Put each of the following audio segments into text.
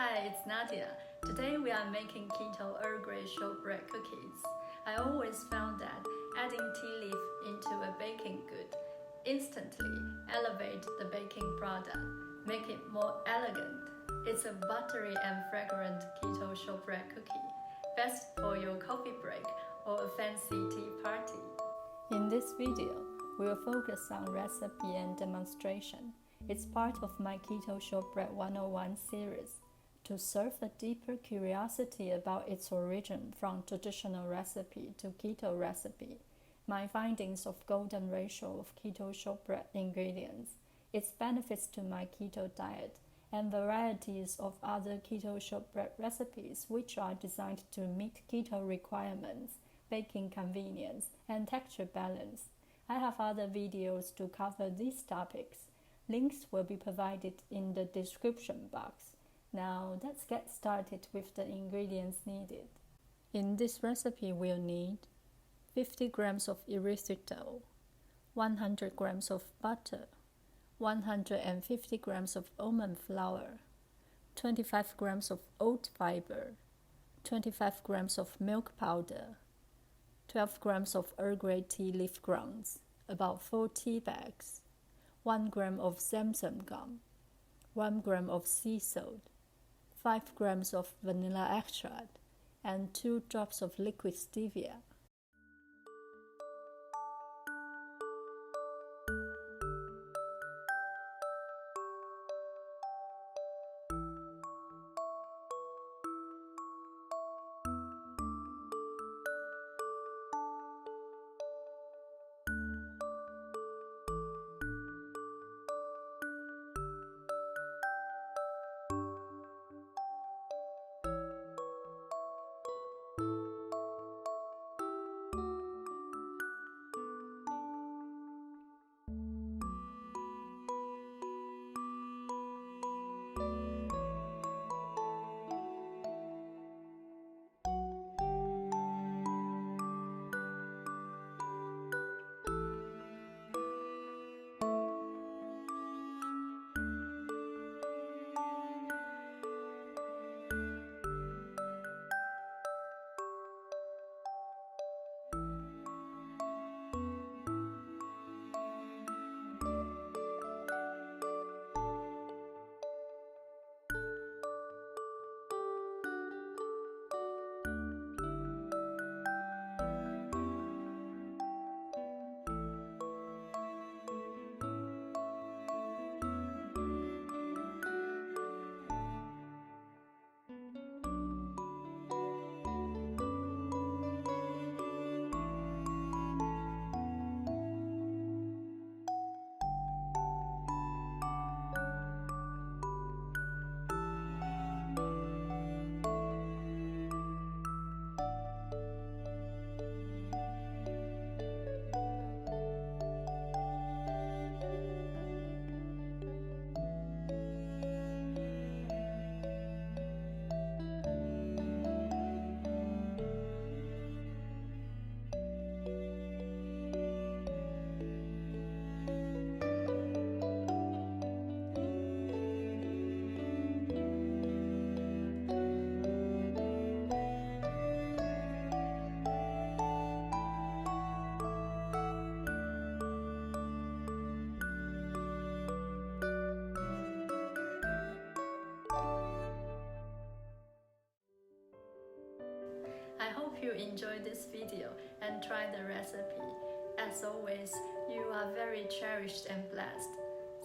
Hi, it's Nadia. Today we are making Keto Earl Grey shortbread cookies. I always found that adding tea leaf into a baking good instantly elevate the baking product, make it more elegant. It's a buttery and fragrant keto shortbread cookie, best for your coffee break or a fancy tea party. In this video, we will focus on recipe and demonstration. It's part of my Keto Shortbread 101 series to serve a deeper curiosity about its origin from traditional recipe to keto recipe, my findings of golden ratio of keto shortbread ingredients, its benefits to my keto diet, and varieties of other keto shortbread recipes which are designed to meet keto requirements, baking convenience, and texture balance. I have other videos to cover these topics. Links will be provided in the description box. Now let's get started with the ingredients needed. In this recipe we'll need 50 grams of erythritol, 100 grams of butter, 150 grams of almond flour, 25 grams of oat fiber, 25 grams of milk powder, 12 grams of Earl Grey tea leaf grounds, about 4 tea bags, 1 gram of Zamzam gum, 1 gram of sea salt, 5 grams of vanilla extract, and 2 drops of liquid stevia. I hope you enjoyed this video and try the recipe. As always, you are very cherished and blessed.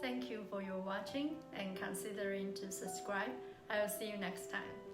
Thank you for your watching and considering to subscribe. I will see you next time.